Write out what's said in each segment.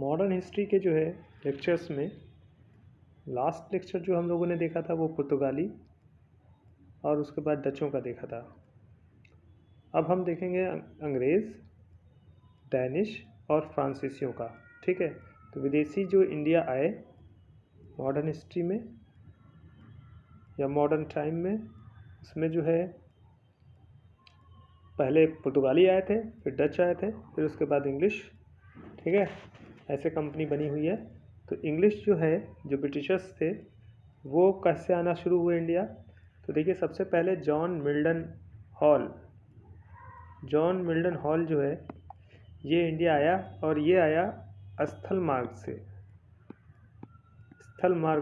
Modern history के जो है लेक्चर्स में लास्ट लेक्चर जो हम लोगों ने देखा था वो पुर्तगाली और उसके बाद डचों का देखा था। अब हम देखेंगे अंग्रेज़, डैनिश और फ्रांसीसियों का। ठीक है, तो विदेशी जो इंडिया आए मॉडर्न हिस्ट्री में या मॉडर्न टाइम में, उसमें जो है पहले पुर्तगाली आए थे, फिर डच आए थे, फिर उसके बाद इंग्लिश। ठीक है, ऐसे कंपनी बनी हुई है। तो इंग्लिश जो है, जो ब्रिटिशर्स थे, वो कैसे आना शुरू हुए इंडिया? तो देखिए, सबसे पहले जॉन मिल्टन हॉल जो है ये इंडिया आया, और ये आया स्थल मार्ग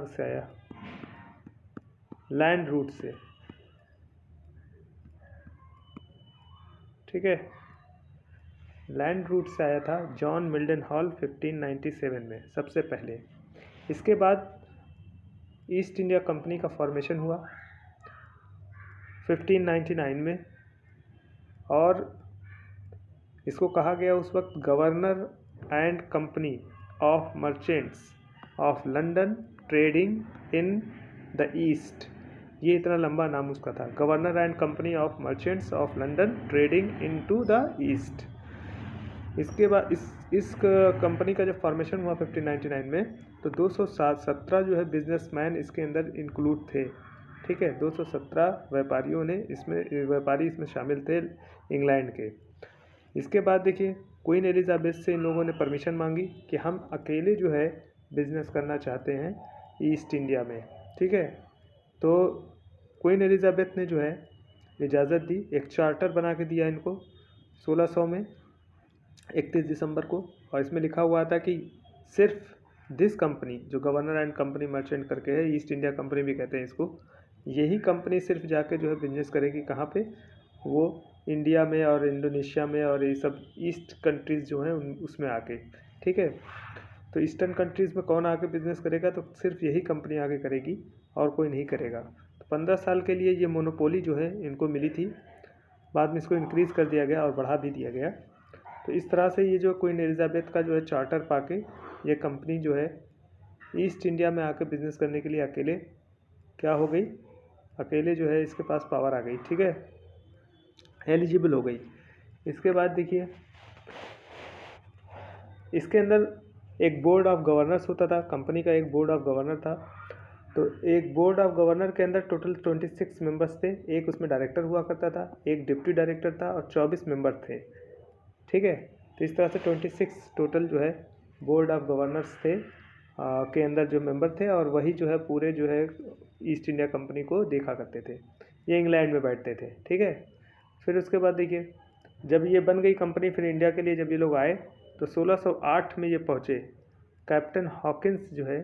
से आया, लैंड रूट से। ठीक है, लैंड रूट से आया था जॉन मिल्टन हॉल 1597 में सबसे पहले। इसके बाद ईस्ट इंडिया कंपनी का फॉर्मेशन हुआ 1599 में, और इसको कहा गया उस वक्त governor and company of merchants of London trading in the east. ये इतना लंबा नाम उसका था, governor and company of merchants of London trading into the east. इसके बाद इस कंपनी का जब फॉर्मेशन हुआ 1599 में, तो 217 जो है बिजनेसमैन इसके अंदर इंक्लूड थे। ठीक है, 217 व्यापारी इसमें शामिल थे इंग्लैंड के। इसके बाद देखिए, क्वीन एलिजाबेथ से इन लोगों ने परमिशन मांगी कि हम अकेले जो है बिजनेस करना चाहते हैं ईस्ट इंडिया में। ठीक है, तो क्वीन एलिजाबेथ ने जो है इजाज़त दी, एक चार्टर बना के दिया इनको 1600 में 31 दिसंबर को। और इसमें लिखा हुआ था कि सिर्फ दिस कंपनी, जो गवर्नर एंड कंपनी मर्चेंट करके है, ईस्ट इंडिया कंपनी भी कहते हैं इसको, यही कंपनी सिर्फ जाके जो है बिजनेस करेगी कहाँ पे? वो इंडिया में और इंडोनेशिया में और ये सब ईस्ट कंट्रीज़ जो हैं उसमें आके। ठीक है, तो ईस्टर्न कंट्रीज़ में कौन आके बिजनेस करेगा? तो सिर्फ यही कंपनी आगे करेगी और कोई नहीं करेगा। तो 15 साल के लिए ये मोनोपोली जो है इनको मिली थी। बाद में इसको इंक्रीज़ कर दिया गया और बढ़ा भी दिया गया। तो इस तरह से ये जो क्वीन एलिजाबेथ का जो है चार्टर पाके ये कंपनी जो है ईस्ट इंडिया में आके बिजनेस करने के लिए अकेले क्या हो गई? अकेले जो है इसके पास पावर आ गई। ठीक है, एलिजिबल हो गई। इसके बाद देखिए, इसके अंदर एक बोर्ड ऑफ गवर्नर्स होता था, कंपनी का एक बोर्ड ऑफ गवर्नर था। तो एक बोर्ड ऑफ गवर्नर के अंदर टोटल 26 मेंबर्स थे। एक उसमें डायरेक्टर हुआ करता था, एक डिप्टी डायरेक्टर था और 24 मेंबर थे। ठीक है, तो इस तरह से 26 टोटल जो है बोर्ड ऑफ गवर्नर्स थे के अंदर जो मेंबर थे, और वही जो है पूरे जो है ईस्ट इंडिया कंपनी को देखा करते थे। ये इंग्लैंड में बैठते थे। ठीक है, फिर उसके बाद देखिए, जब ये बन गई कंपनी, फिर इंडिया के लिए जब ये लोग आए तो 1608 में ये पहुँचे। कैप्टन हॉकिंस जो है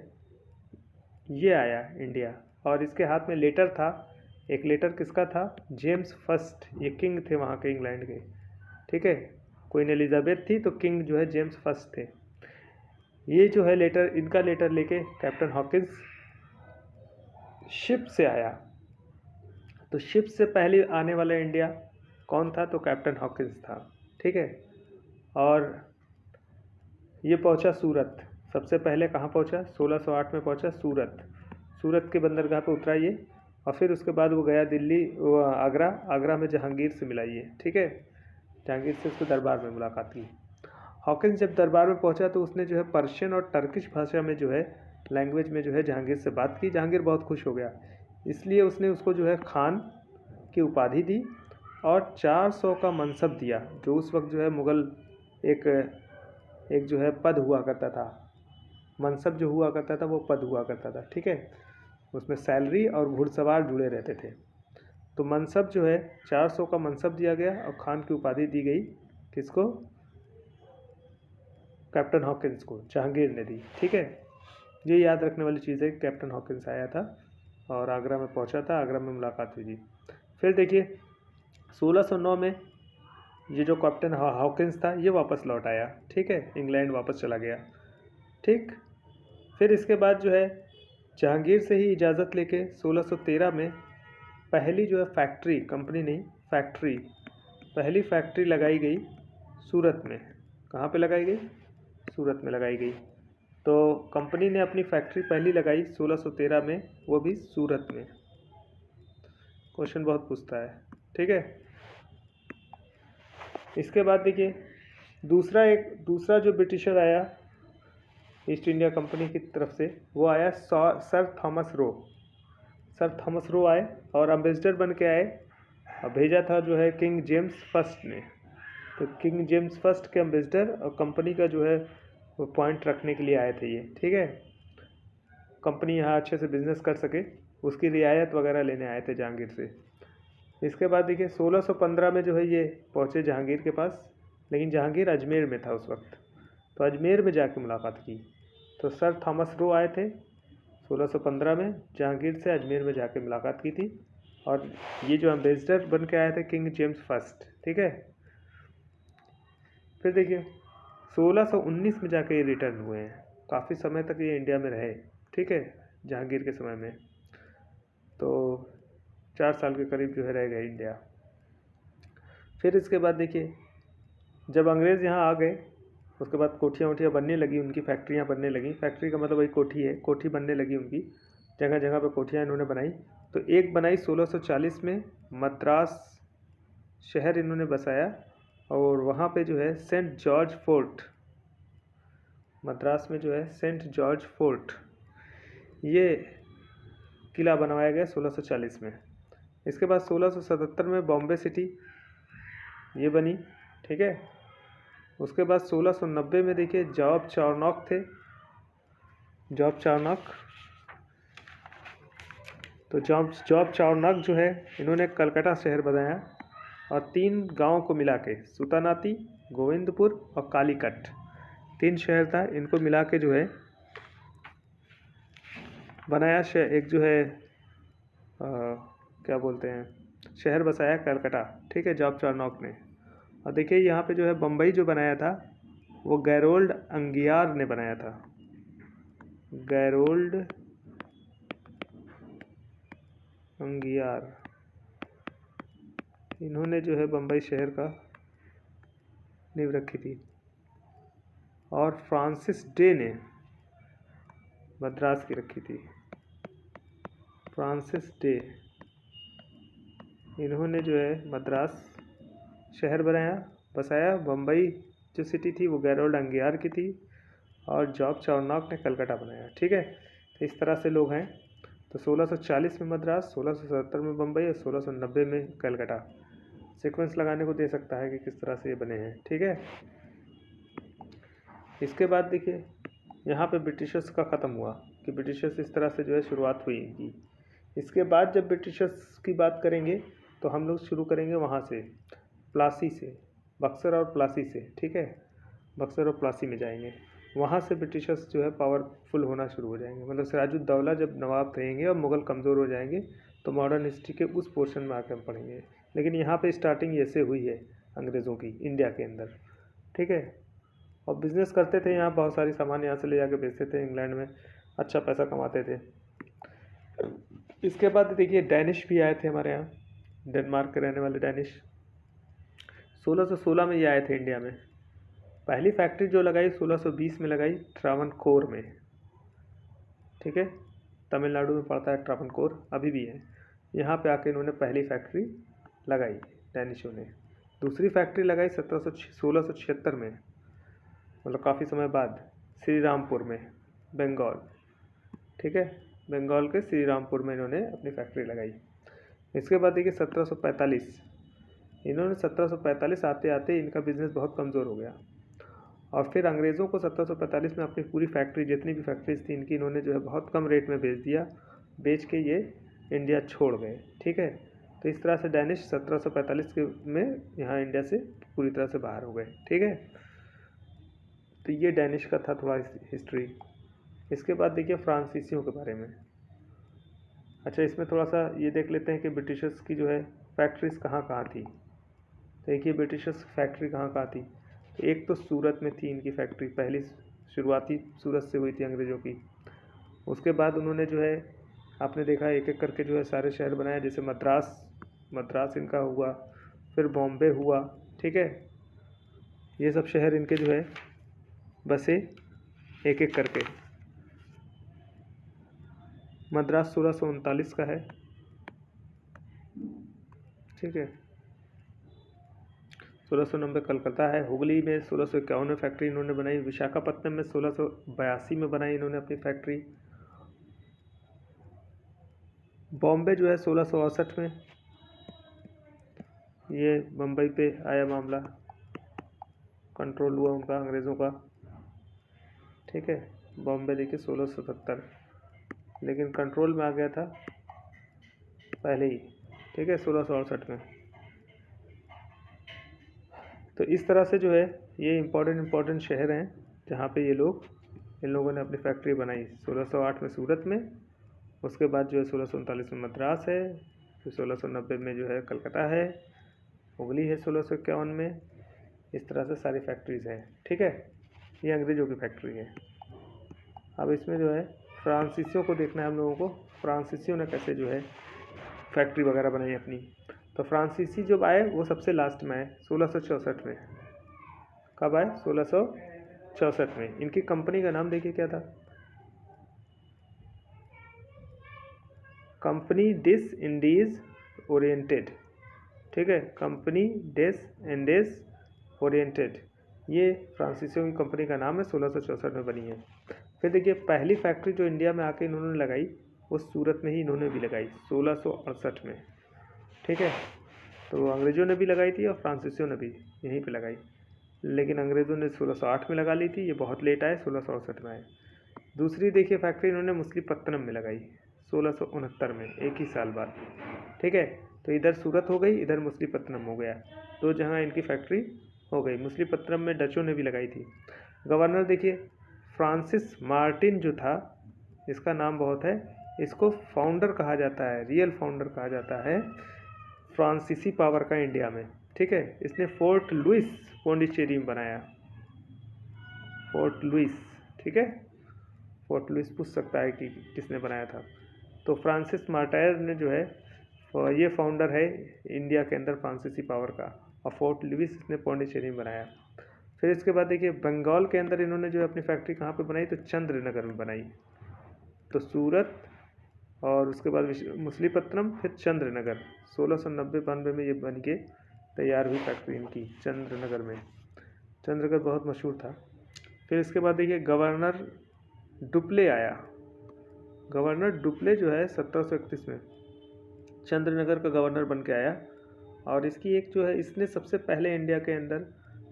ये आया इंडिया, और इसके हाथ में लेटर था। एक लेटर किसका था? जेम्स फर्स्ट, ये किंग थे वहाँ के इंग्लैंड के। ठीक है, क्वीन एलिजाबेथ थी तो किंग जो है जेम्स फर्स्ट थे। ये जो है लेटर, इनका लेटर लेके कैप्टन हॉकिंस शिप से आया। तो शिप से पहले आने वाला इंडिया कौन था? तो कैप्टन हॉकिंस था। ठीक है, और ये पहुंचा सूरत। सबसे पहले कहाँ पहुंचा? 1608 में पहुंचा सूरत के बंदरगाह पे उतरा ये, और फिर उसके बाद वो गया दिल्ली, वो आगरा में जहांगीर से मिला ये। ठीक है, जहांगीर से उसके दरबार में मुलाकात की। हॉकिंस जब दरबार में पहुंचा तो उसने जो है पर्शियन और टर्किश भाषा में जो है लैंग्वेज में जो है जहांगीर से बात की। जहांगीर बहुत खुश हो गया, इसलिए उसने उसको जो है खान की उपाधि दी और 400 का मनसब दिया, जो उस वक्त जो है मुग़ल एक जो है पद हुआ करता था। मनसब जो हुआ करता था वो पद हुआ करता था। ठीक है, उसमें सैलरी और घुड़सवार जुड़े रहते थे। तो मनसब जो है 400 का मनसब दिया गया और खान की उपाधि दी गई। किसको? कैप्टन हॉकिंस को जहांगीर ने दी। ठीक है, ये याद रखने वाली चीज़ है। कैप्टन हॉकिंस आया था और आगरा में पहुंचा था, आगरा में मुलाकात हुई थी। फिर देखिए, 1609 में ये जो कैप्टन हॉकिंस था ये वापस लौट आया। ठीक है, इंग्लैंड वापस चला गया। ठीक, फिर इसके बाद जो है जहांगीर से ही इजाज़त लेके 1613 में पहली जो है फैक्ट्री, कंपनी नहीं फैक्ट्री, पहली फैक्ट्री लगाई गई सूरत में। कहाँ पे लगाई गई? सूरत में लगाई गई। तो कंपनी ने अपनी फैक्ट्री पहली लगाई 1613 में, वो भी सूरत में। क्वेश्चन बहुत पूछता है, ठीक है। इसके बाद देखिए दूसरा जो ब्रिटिशर आया ईस्ट इंडिया कंपनी की तरफ से, वो आया sir Thomas Roe. Sir Thomas Roe आए और एम्बेसडर बन के आए और भेजा था जो है किंग जेम्स फर्स्ट ने। तो किंग जेम्स फर्स्ट के एम्बेसडर और कंपनी का जो है वो पॉइंट रखने के लिए आए थे ये, ठीक है। कंपनी यहाँ अच्छे से बिजनेस कर सके, उसकी रियायत वगैरह लेने आए थे जहांगीर से। इसके बाद देखिए 1615 में जो है ये पहुँचे जहांगीर के पास, लेकिन जहांगीर अजमेर में था उस वक्त। तो अजमेर में जाके मुलाकात की। तो सर थॉमस रो आए थे 1615 में, जहांगीर से अजमेर में जाके मुलाकात की थी। और ये जो एम्बेसडर बन के आए थे किंग जेम्स फर्स्ट, ठीक है। फिर देखिए 1619 में जाके ये रिटर्न हुए हैं। काफ़ी समय तक ये इंडिया में रहे, ठीक है, जहांगीर के समय में। तो 4 साल के करीब जो है रह गए इंडिया। फिर इसके बाद देखिए जब अंग्रेज़ यहाँ आ गए, उसके बाद कोठियाँ वोठियाँ बनने लगी, उनकी फैक्ट्रियाँ बनने लगी। फैक्ट्री का मतलब वही कोठी है, कोठी बनने लगी उनकी, जगह जगह पे कोठियाँ इन्होंने बनाई। तो एक बनाई 1640 में, मद्रास शहर इन्होंने बसाया, और वहाँ पे जो है सेंट जॉर्ज फोर्ट, मद्रास में जो है सेंट जॉर्ज फोर्ट, ये किला बनवाया गया 1640 में। इसके बाद 1677 में बॉम्बे सिटी ये बनी, ठीक है। उसके बाद 1690 में देखिए जॉब चार्नॉक थे, जॉब चार्नॉक। तो जॉब चार्नॉक जो है इन्होंने कलकत्ता शहर बनाया, और 3 गाँव को मिला के, सुतानाती, गोविंदपुर और कालीकट, 3 शहर था, इनको मिला के जो है बनाया। एक जो है क्या बोलते हैं, शहर बसाया कलकत्ता, ठीक है, जॉब चार्नॉक ने। और देखिए यहाँ पे जो है बम्बई जो बनाया था वो गैरोल्ड अंगियार ने बनाया था। गैरोल्ड अंगियार, इन्होंने जो है बम्बई शहर का नींव रखी थी। और फ्रांसिस डे ने मद्रास की रखी थी। फ्रांसिस डे, इन्होंने जो है मद्रास शहर बसाया। बम्बई जो सिटी थी वो गैरोल्ड अंगियार की थी, और जॉब चार्नॉक ने कलकत्ता बनाया, ठीक है। तो इस तरह से लोग हैं। तो 1640 में मद्रास, 1677 में बम्बई और 1690 में कलकत्ता। सीक्वेंस लगाने को दे सकता है कि किस तरह से ये बने हैं, ठीक है। इसके बाद देखिए यहाँ पे ब्रिटिशर्स का ख़त्म हुआ, कि ब्रिटिशर्स इस तरह से जो है शुरुआत हुई इनकी। इसके बाद जब ब्रिटिशर्स की बात करेंगे तो हम लोग शुरू करेंगे वहाँ से, प्लासी से, बक्सर और प्लासी से, ठीक है। बक्सर और प्लासी में जाएंगे, वहाँ से ब्रिटिशर्स जो है पावरफुल होना शुरू हो जाएंगे। मतलब सिराजुद्दौला जब नवाब रहेंगे और मुग़ल कमज़ोर हो जाएंगे, तो मॉडर्न हिस्ट्री के उस पोर्शन में आकर हम पढ़ेंगे। लेकिन यहाँ पे स्टार्टिंग ऐसे हुई है अंग्रेज़ों की इंडिया के अंदर, ठीक है। और बिज़नेस करते थे यहाँ, बहुत सारी सामान यहाँ से ले जाके बेचते थे इंग्लैंड में, अच्छा पैसा कमाते थे। इसके बाद देखिए डैनिश भी आए थे हमारे यहाँ, डेनमार्क के रहने वाले डैनिश। 1616 में ये आए थे इंडिया में। पहली फैक्ट्री जो लगाई 1620 में लगाई, ट्रावनकोर में, ठीक है। तमिलनाडु में पड़ता है ट्रावनकोर, अभी भी है। यहाँ पे आके इन्होंने पहली फैक्ट्री लगाई डैनिशों ने। दूसरी फैक्ट्री लगाई 1676 में, मतलब काफ़ी समय बाद, श्री रामपुर में, बंगाल, ठीक है। बंगाल के श्री रामपुर में इन्होंने अपनी फैक्ट्री लगाई। इसके बाद देखिए 1745, इन्होंने 1745 आते आते इनका बिज़नेस बहुत कमज़ोर हो गया, और फिर अंग्रेज़ों को 1745 में अपनी पूरी फैक्ट्री, जितनी भी फैक्ट्रीज थी इनकी, इन्होंने जो है बहुत कम रेट में बेच दिया। बेच के ये इंडिया छोड़ गए, ठीक है। तो इस तरह से डैनिश 1745 के में यहाँ इंडिया से पूरी तरह से बाहर हो गए, ठीक है। तो ये डैनिश का था थोड़ा हिस्ट्री। इसके बाद देखिए फ्रांसीसियों के बारे में। अच्छा, इसमें थोड़ा सा ये देख लेते हैं कि ब्रिटिशर्स की जो है फैक्ट्रीज कहाँ कहाँ थी। देखिए ब्रिटिशर्स फैक्ट्री कहाँ कहाँ थी। तो एक तो सूरत में थी इनकी फैक्ट्री, पहली शुरुआती सूरत से हुई थी अंग्रेज़ों की। उसके बाद उन्होंने जो है, आपने देखा एक एक करके जो है सारे शहर बनाए, जैसे मद्रास इनका हुआ, फिर बॉम्बे हुआ, ठीक है। ये सब शहर इनके जो है बसे एक एक करके। मद्रास 1639 का है, ठीक है। 1690 कलकत्ता है। हुगली में 1651 में फैक्ट्री इन्होंने बनाई। विशाखापत्तनम में 1682 में बनाई इन्होंने अपनी फैक्ट्री। बॉम्बे जो है 1668 में, ये बम्बई पे आया मामला, कंट्रोल हुआ उनका अंग्रेज़ों का, ठीक है। बॉम्बे देखिए 1677, लेकिन कंट्रोल में आ गया था पहले ही, ठीक है, 1668 में। तो इस तरह से जो है ये इम्पोर्टेंट शहर हैं जहाँ पे इन लोगों ने अपनी फैक्ट्री बनाई। 1608 में सूरत में, उसके बाद जो है 1639 में मद्रास है, फिर 1690 में जो है कलकत्ता है, हुगली है 1651 में। इस तरह से सारी फैक्ट्रीज़ हैं, ठीक है। ये अंग्रेज़ों की फैक्ट्री है। अब इसमें जो है फ्रांसीसियों को देखना है हम लोगों को, फ्रांसीसियों ने कैसे जो है फैक्ट्री वगैरह बनाई अपनी। तो फ्रांसीसी जब आए वो सबसे लास्ट में आए 1664 में। कब आए? 1664 में। इनकी कंपनी का नाम देखिए क्या था, कंपनी डिस इंडीज़ ओरिएंटेड, ठीक है, कंपनी डिस इंडीज़ ओरिएंटेड। ये फ्रांसीसियों की कंपनी का नाम है, 1664 में बनी है। फिर देखिए पहली फैक्ट्री जो इंडिया में आके इन्होंने लगाई वो सूरत में ही इन्होंने भी लगाई 1668 में, ठीक है। तो अंग्रेज़ों ने भी लगाई थी और फ्रांसीसियों ने भी यहीं पे लगाई, लेकिन अंग्रेज़ों ने 1608 में लगा ली थी, ये बहुत लेट आए, 1668 में आए। दूसरी देखिए फैक्ट्री इन्होंने मछलीपत्तनम में लगाई 1669 में, एक ही साल बाद, ठीक है। तो इधर सूरत हो गई, इधर मछलीपत्तनम हो गया, तो जहाँ इनकी फैक्ट्री हो गई। मछलीपत्तनम में डचों ने भी लगाई थी। गवर्नर देखिए फ्रांसिस मार्टिन जो था, इसका नाम बहुत है, इसको फाउंडर कहा जाता है, रियल फाउंडर कहा जाता है फ्रांसीसी पावर का इंडिया में, ठीक है। इसने फोर्ट लुइस पौंडीचेरी में बनाया, फोर्ट लुइस, ठीक है। फोर्ट लुइस पूछ सकता है कि किसने बनाया था। तो फ्रांसिस मार्टायर ने जो है ये फाउंडर है इंडिया के अंदर फ्रांसीसी पावर का, और फोर्ट लुइस इसने पौंडीचेरी में बनाया। फिर इसके बाद देखिए बंगाल के अंदर इन्होंने जो है अपनी फैक्ट्री कहाँ पे बनाई, तो चंद्रनगर में बनाई। तो सूरत और उसके बाद मछलीपत्तनम, फिर चंद्रनगर। 1690-92 में ये बन के तैयार हुई फैक्ट्री इनकी चंद्रनगर में। चंद्रनगर बहुत मशहूर था। फिर इसके बाद देखिए गवर्नर डुप्ले आया। गवर्नर डुप्ले जो है 1731 में चंद्रनगर का गवर्नर बन के आया, और इसकी एक जो है इसने सबसे पहले इंडिया के अंदर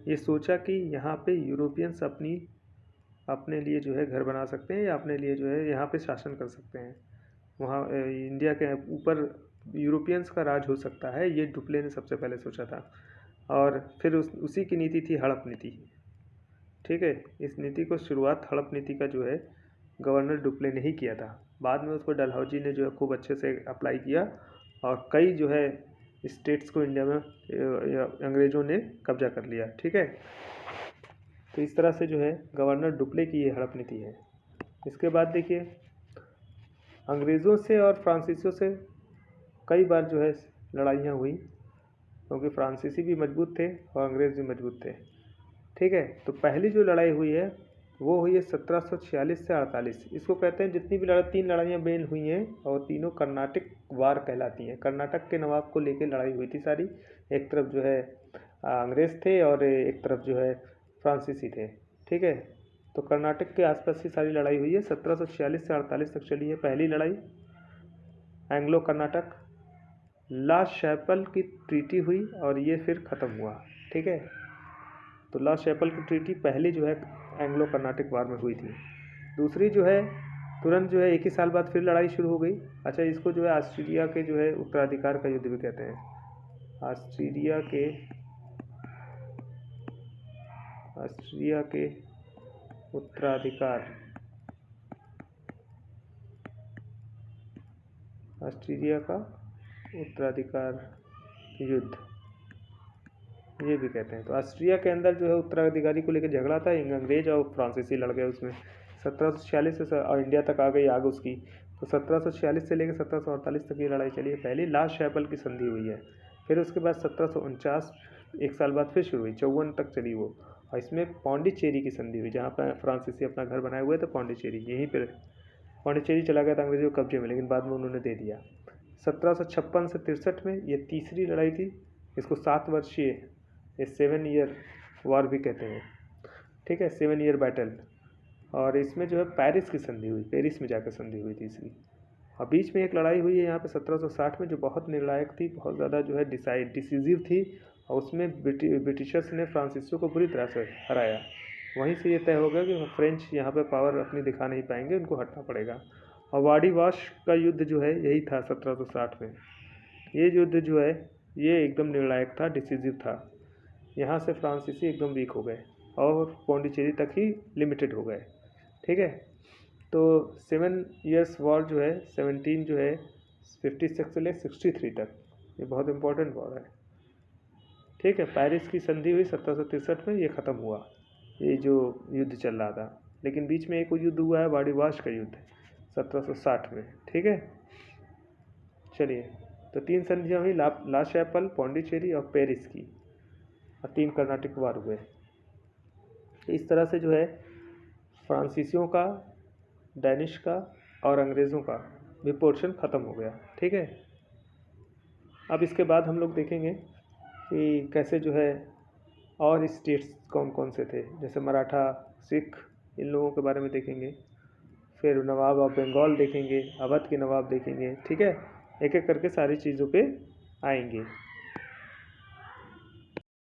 ये सोचा कि यहाँ पे यूरोपियंस अपने लिए जो है घर बना सकते हैं या अपने लिए जो है यहाँ पे शासन कर सकते हैं, वहाँ इंडिया के ऊपर यूरोपियंस का राज हो सकता है, ये डुप्ले ने सबसे पहले सोचा था। और फिर उसी की नीति थी हड़प नीति, ठीक है। इस नीति को शुरुआत हड़प नीति का जो है गवर्नर डुप्ले ने ही किया था। बाद में उसको डलहौजी ने जो है खूब अच्छे से अप्लाई किया, और कई जो है स्टेट्स को इंडिया में अंग्रेज़ों ने कब्जा कर लिया, ठीक है। तो इस तरह से जो है गवर्नर डुप्ले की ये हड़प नीति है। इसके बाद देखिए अंग्रेज़ों से और फ्रांसीसियों से कई बार जो है लड़ाइयाँ हुई, क्योंकि फ्रांसीसी भी मजबूत थे और अंग्रेज़ भी मजबूत थे, ठीक है। तो पहली जो लड़ाई हुई है वो हुई है 1746 से 48। इसको कहते हैं, जितनी भी तीन लड़ाइयाँ मेन हुई हैं और तीनों कर्नाटक वार कहलाती हैं। कर्नाटक के नवाब को लेकर लड़ाई हुई थी सारी, एक तरफ जो है अंग्रेज़ थे और एक तरफ जो है फ्रांसीसी थे, ठीक है। तो कर्नाटक के आसपास ही सारी लड़ाई हुई है। 1746 से 48 तक चली है पहली लड़ाई, एंग्लो कर्नाटक। ला शैपल की ट्रीटी हुई और ये फिर ख़त्म हुआ, ठीक है। तो ला शैपल की ट्रीटी पहली जो है एंग्लो कर्नाटक वार में हुई थी। दूसरी जो है तुरंत जो है एक ही साल बाद फिर लड़ाई शुरू हो गई। अच्छा, इसको जो है ऑस्ट्रेलिया के जो है उत्तराधिकार का युद्ध भी कहते हैं। ऑस्ट्रेलिया के उत्तराधिकार, ऑस्ट्रेलिया का उत्तराधिकार युद्ध ये भी कहते हैं। तो ऑस्ट्रिया के अंदर जो है उत्तराधिकारी को लेकर झगड़ा था, अंग्रेज और फ्रांसीसी लड़ गए उसमें। 1746 से और इंडिया तक आ गई आग उसकी। तो 1746 से लेकर 1748 तक ये लड़ाई चली है। पहली ला शैपल की संधि हुई है, फिर उसके बाद 1749 एक साल बाद फिर शुरू हुई, 54 तक चली वो, और इसमें पौंडीचेरी की संधि हुई, जहाँ पर फ्रांसीसी अपना घर बनाए हुए थे पौंडीचेरी, यहीं पर पौंडीचेरी चला गया था अंग्रेजों के कब्जे में, लेकिन बाद में उन्होंने दे दिया। 1756 से 63 में ये तीसरी लड़ाई थी। इसको 7 वर्षीय, ये 7 ईयर वॉर भी कहते हैं, ठीक है, 7 ईयर बैटल। और इसमें जो है पेरिस की संधि हुई, पेरिस में जाकर संधि हुई थी इसकी। और बीच में एक लड़ाई हुई है यहाँ पे 1760 में, जो बहुत निर्णायक थी, बहुत ज़्यादा जो है डिसीजिव थी, और उसमें ब्रिटिशर्स ने फ्रांसीसियों को बुरी तरह से हराया। वहीं से ये तय हो गया कि फ्रेंच यहाँ पे पावर अपनी दिखा नहीं पाएंगे, उनको हटना पड़ेगा। और वाडी वाश का युद्ध जो है यही था 1760 में। ये युद्ध जो है ये एकदम निर्णायक था, डिसीजिव था। यहाँ से फ्रांसीसी एकदम वीक हो गए और पौंडीचेरी तक ही लिमिटेड हो गए, ठीक है। तो 7 ईयर्स वॉर जो है 17 जो है 56 से ले 63 तक, ये बहुत इंपॉर्टेंट वॉर है, ठीक है। पेरिस की संधि हुई 1763 में, ये ख़त्म हुआ ये जो युद्ध चल रहा था। लेकिन बीच में एक युद्ध हुआ है वाडी वाश का युद्ध 1760 में, ठीक है। चलिए, तो 3 संधियाँ हुई, ला शैपल, पौंडीचेरी और पेरिस की, और 3 कर्नाटिक वार हुए। इस तरह से जो है फ्रांसीसियों का, डैनिश का और अंग्रेज़ों का भी पोर्शन ख़त्म हो गया, ठीक है। अब इसके बाद हम लोग देखेंगे कि कैसे जो है और स्टेट्स कौन कौन से थे, जैसे मराठा, सिख, इन लोगों के बारे में देखेंगे। फिर नवाब ऑफ बंगाल देखेंगे, अवध के नवाब देखेंगे, ठीक है। एक एक करके सारी चीज़ों पे आएंगे।